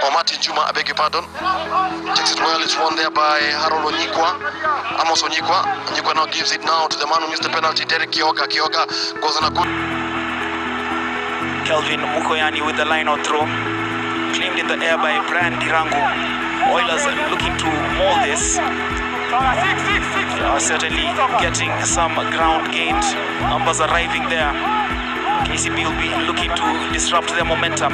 or Martin Juma, I beg your pardon. Takes it well, it's won there by Harold Onyikwa. Amos Onyikwa. Onyikwa now gives it now to the man who missed the penalty, Derek Kioka. Kioka goes on a good... Kelvin Mukoyani with the line out throw. Claimed in the air by Brian Dirango. Oilers looking to maul this. They are certainly getting some ground gained. Numbers arriving there. KCB will be looking to disrupt their momentum.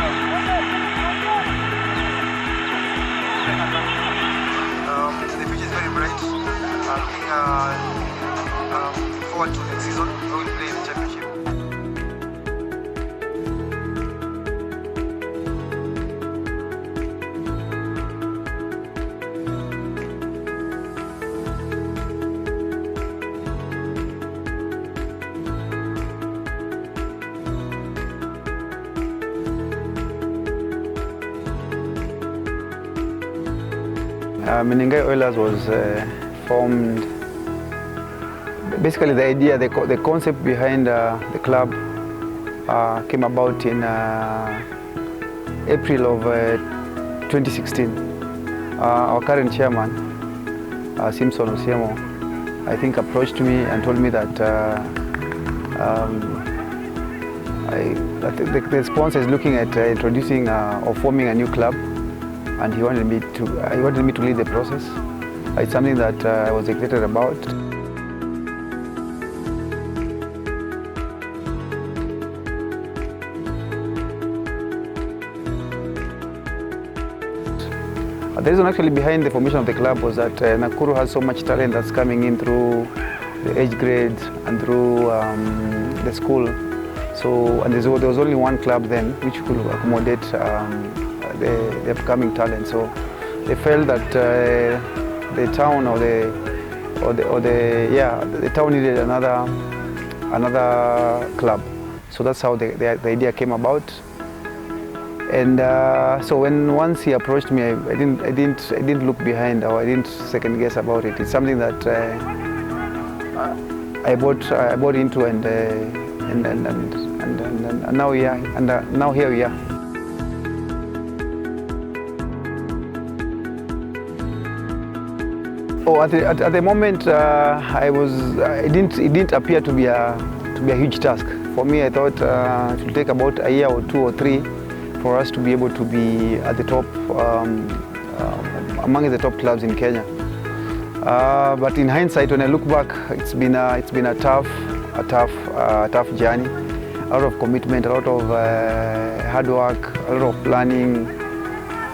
The pitch is very bright. Looking forward to next season. We will play in the championship. Menengai Oilers was formed, basically the idea, the concept behind the club came about in April of 2016. Our current chairman, Simpson Osiemo, I think approached me and told me that the sponsor is looking at introducing or forming a new club. And he wanted me to lead the process. It's something that I was excited about. The reason actually behind the formation of the club was that Nakuru has so much talent that's coming in through the age grades and through the school. So, and there was only one club then which could accommodate the upcoming talent. So they felt that the town the town needed another club. So that's how the idea came about. And so once he approached me, I didn't look behind, or I didn't second guess about it. It's something that I bought into, and now here we are. Oh, at the moment, it didn't appear to be a huge task for me. I thought it would take about a year or 2 or 3 for us to be able to be at the top, among the top clubs in Kenya. But in hindsight, when I look back, it's been a tough journey. A lot of commitment, a lot of hard work, a lot of planning,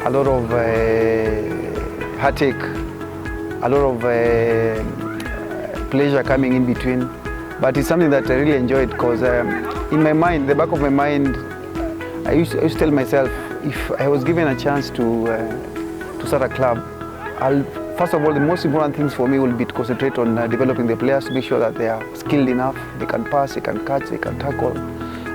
a lot of heartache, a lot of pleasure coming in between. But it's something that I really enjoyed, because in my mind, the back of my mind, I used to tell myself, if I was given a chance to start a club, first of all, the most important things for me will be to concentrate on developing the players, to make sure that they are skilled enough, they can pass, they can catch, they can tackle.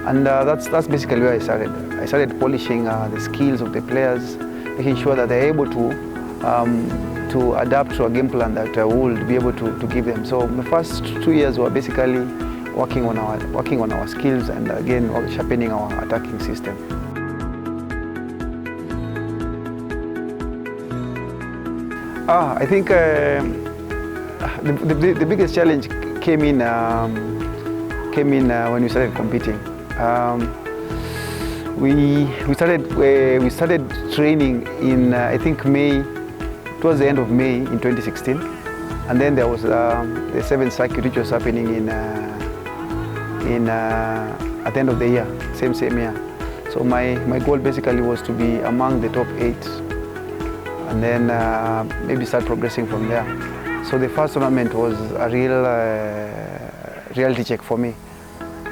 And that's basically where I started. I started polishing the skills of the players, making sure that they're able to adapt to a game plan that I would be able to give them. So the first 2 years were basically working on our skills, and again sharpening our attacking system. I think the biggest challenge came in when we started competing. We started training in I think May. Towards the end of May in 2016, and then there was the 7th circuit, which was happening at the end of the year, same year. So my goal basically was to be among the top 8, and then maybe start progressing from there. So the first tournament was a real reality check for me.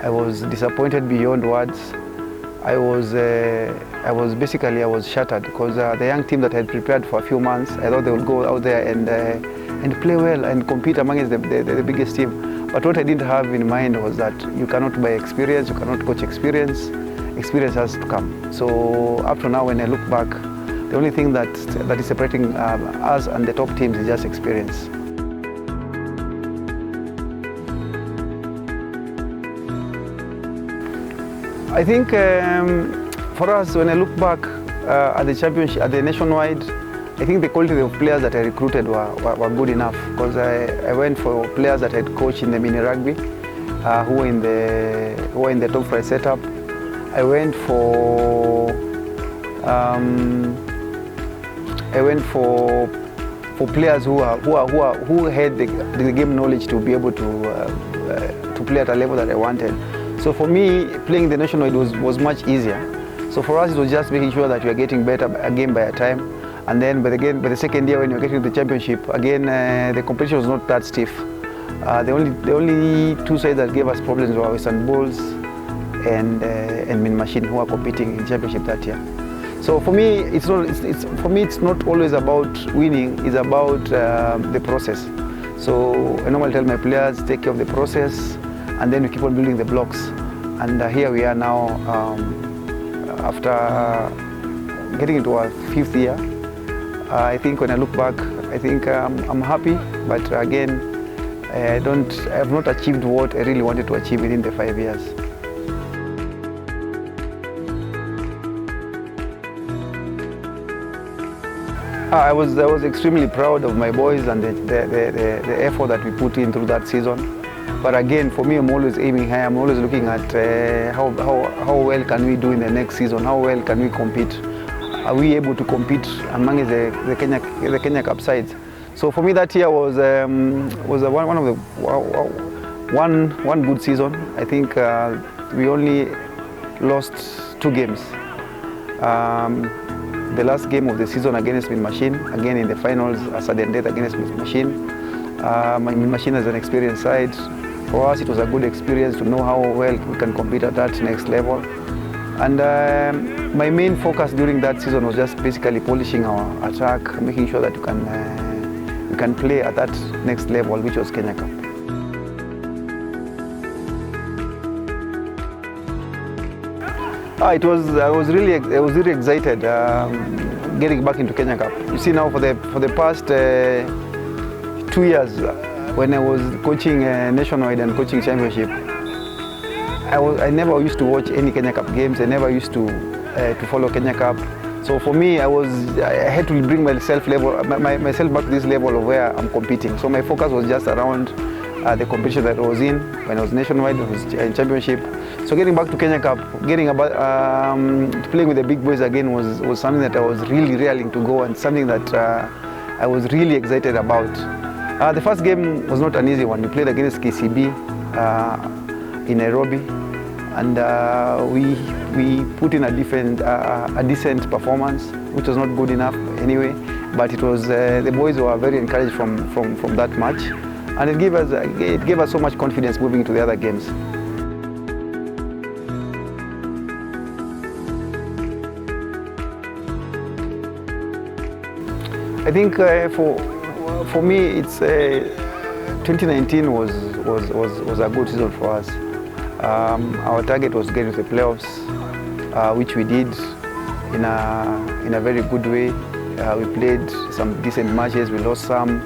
I was disappointed beyond words. I was shattered, because the young team that I had prepared for a few months, I thought they would go out there and play well and compete amongst the biggest team. But what I didn't have in mind was that you cannot buy experience, you cannot coach experience. Experience has to come. So up to now, when I look back, the only thing that is separating us and the top teams is just experience. I think for us, when I look back, at the championship, at the nationwide, I think the quality of players that I recruited were good enough, because I went for players that I had coached in the mini rugby, who were in the top 5 setup. I went for players who had the game knowledge to be able to play at a level that I wanted. So for me, playing the national was much easier. So for us, it was just making sure that we are getting better game by a time. And then, by the second year, when you're getting to the championship, again, the competition was not that stiff. The only two sides that gave us problems were Western Bulls and Min Machine, who are competing in championship that year. So for me, it's not always about winning. It's about the process. So I normally tell my players, take care of the process, and then we keep on building the blocks. And here we are now, after getting into our 5th year. I think when I look back, I think I'm happy, but again, I have not achieved what I really wanted to achieve within the 5 years. I was extremely proud of my boys and the effort that we put in through that season. But again, for me, I'm always aiming high. I'm always looking at how well can we do in the next season? How well can we compete? Are we able to compete among the Kenya Cup sides? So for me, that year was one good season. I think we only lost 2 games. The last game of the season against Min Machine, again in the finals, a sudden death against Min Machine. Min Machine is an experienced side. For us, it was a good experience to know how well we can compete at that next level. And my main focus during that season was just basically polishing our attack, making sure that we can play at that next level, which was Kenya Cup. I was really excited getting back into Kenya Cup. You see now, for the past 2 years, when I was coaching nationwide and coaching championship, I never used to watch any Kenya Cup games. I never used to follow Kenya Cup. So for me, I had to bring myself back to this level of where I'm competing. So my focus was just around the competition that I was in when I was nationwide, it was in championship. So getting back to Kenya Cup, playing with the big boys again was something that I was really raring to go, and something that I was really excited about. The first game was not an easy one. We played against KCB in Nairobi, and we put in a decent performance, which was not good enough anyway. But it was the boys were very encouraged from that match, and it gave us so much confidence moving into the other games. I think for me, it's 2019 was a good season for us. Our target was getting to the playoffs, which we did in a very good way. We played some decent matches. We lost some,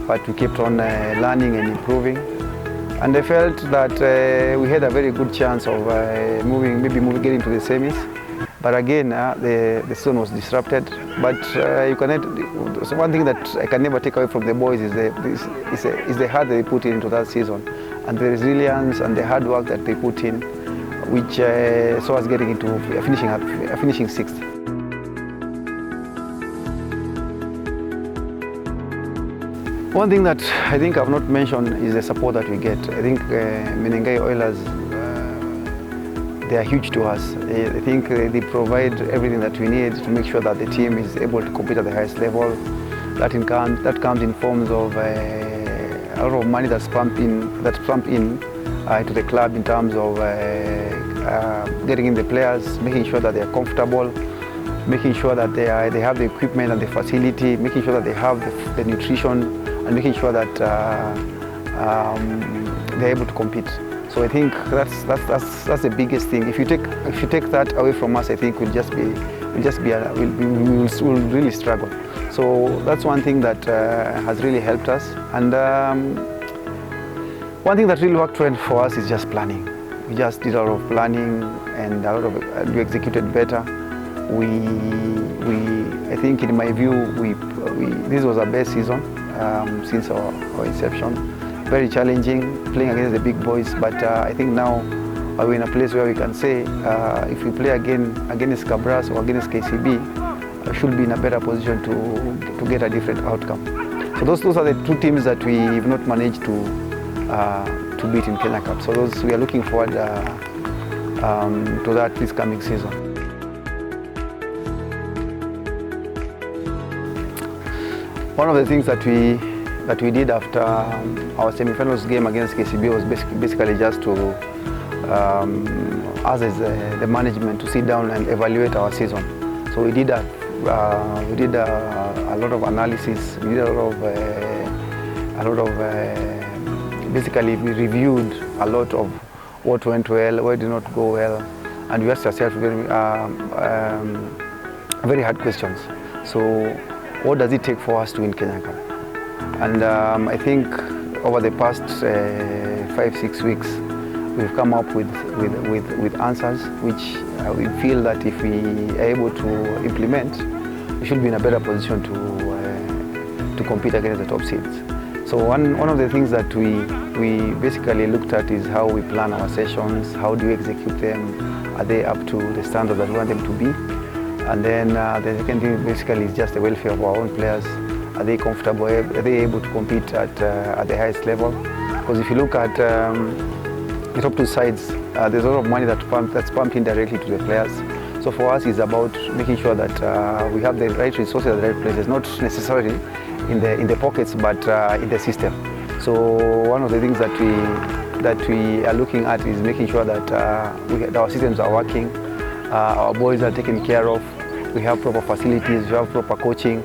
but we kept on learning and improving. And I felt that we had a very good chance of getting to the semis. But again, the season was disrupted. But so one thing that I can never take away from the boys is the heart that they put into that season, and the resilience and the hard work that they put in, which saw us getting into finishing 6th. One thing that I think I've not mentioned is the support that we get. I think Menengai Oilers, they are huge to us. I think they provide everything that we need to make sure that the team is able to compete at the highest level. That comes in forms of a lot of money that's pumped in to the club in terms of getting in the players, making sure that they are comfortable, making sure that they have the equipment and the facility, making sure that they have the nutrition, and making sure that they're able to compete. So I think that's the biggest thing. If you take that away from us, I think we'll really struggle. So that's one thing that has really helped us. And one thing that really worked well for us is just planning. We just did a lot of planning, and we executed better. I think in my view, this was our best season since our inception. Very challenging, playing against the big boys, but I think now we're in a place where we can say if we play again against Cabras or against KCB, we should be in a better position to get a different outcome. So those are the two teams that we've not managed to beat in Kenya Cup. So we are looking forward to that this coming season. One of the things that we did after our semi-finals game against KCB was basically just to us as the management to sit down and evaluate our season. So we did a lot of analysis. We did basically we reviewed a lot of what went well, what did not go well, and we asked ourselves very hard questions. So what does it take for us to win Kenya Cup? And I think over the past 5-6 weeks, we've come up with answers which we feel that if we are able to implement, we should be in a better position to compete against the top seeds. So one of the things that we basically looked at is how we plan our sessions, how do we execute them, are they up to the standard that we want them to be? And then the second thing basically is just the welfare of our own players. Are they comfortable? Are they able to compete at the highest level? Because if you look at the top two sides, there's a lot of money that's pumped in directly to the players. So for us, it's about making sure that we have the right resources at the right places, not necessarily in the pockets, but in the system. So one of the things that we are looking at is making sure that our systems are working, our boys are taken care of, we have proper facilities, we have proper coaching.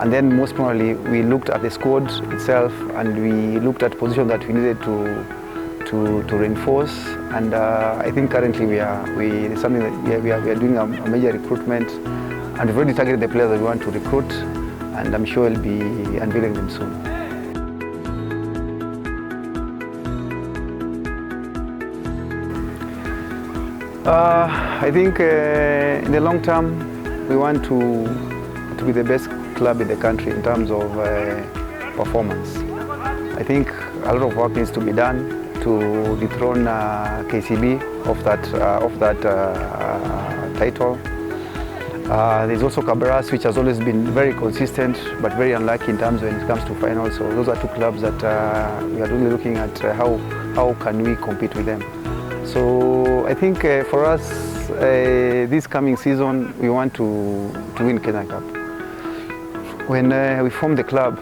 And then most probably we looked at the squad itself and we looked at positions that we needed to reinforce. And I think currently we are doing a major recruitment, and we've already targeted the players that we want to recruit, and I'm sure we'll be unveiling them soon. I think in the long term we want to be the best club in the country in terms of performance. I think a lot of work needs to be done to dethrone KCB of that title. There's also Cabras, which has always been very consistent but very unlucky in terms when it comes to finals. So those are two clubs that we are really looking at how can we compete with them. So I think for us this coming season we want to win Kenya Cup. When we formed the club,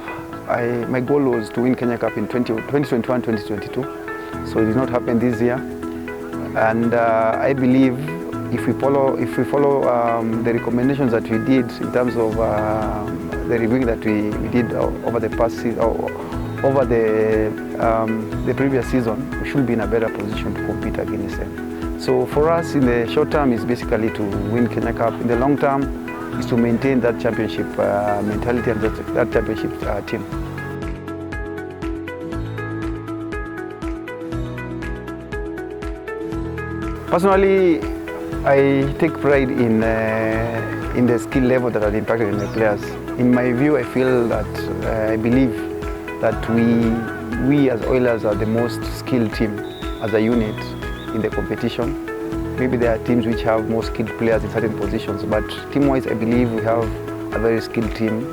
my goal was to win Kenya Cup in 2021-2022. So it did not happen this year, and I believe if we follow the recommendations that we did in terms of the reviewing that we did over the past season, over the previous season, we should be in a better position to compete against them. So for us, in the short term, is basically to win Kenya Cup. In the long term, is to maintain that championship mentality and that championship team. Personally, I take pride in the skill level that are impacted in the players. In my view, I feel that I believe that we as Oilers are the most skilled team as a unit in the competition. Maybe there are teams which have more skilled players in certain positions, but team-wise, I believe we have a very skilled team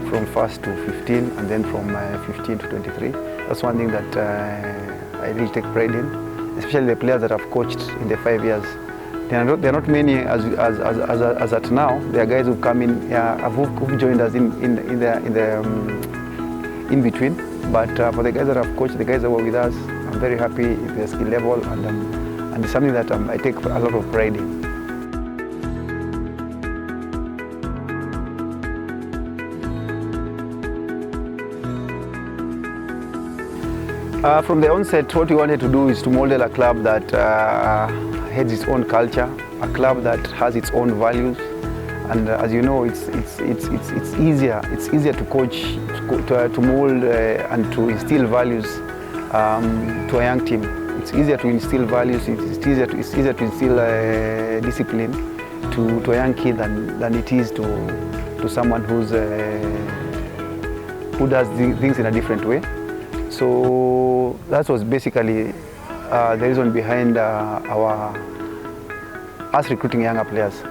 from 1st to 15, and then from 15 to 23. That's one thing that I really take pride in, especially the players that I've coached in the 5 years. There are not many as at now. There are guys who come in, who've joined us in between. But for the guys that I've coached, the guys that were with us, I'm very happy with their skill level, and it's something that I take a lot of pride in. From the onset, what we wanted to do is to model a club that has its own culture, a club that has its own values, and as you know, it's easier to coach, to mold and to instill values to a young team. It's easier to instill values. It's easier to instill discipline to a young kid than it is to someone who does things in a different way. So that was basically the reason behind us recruiting younger players.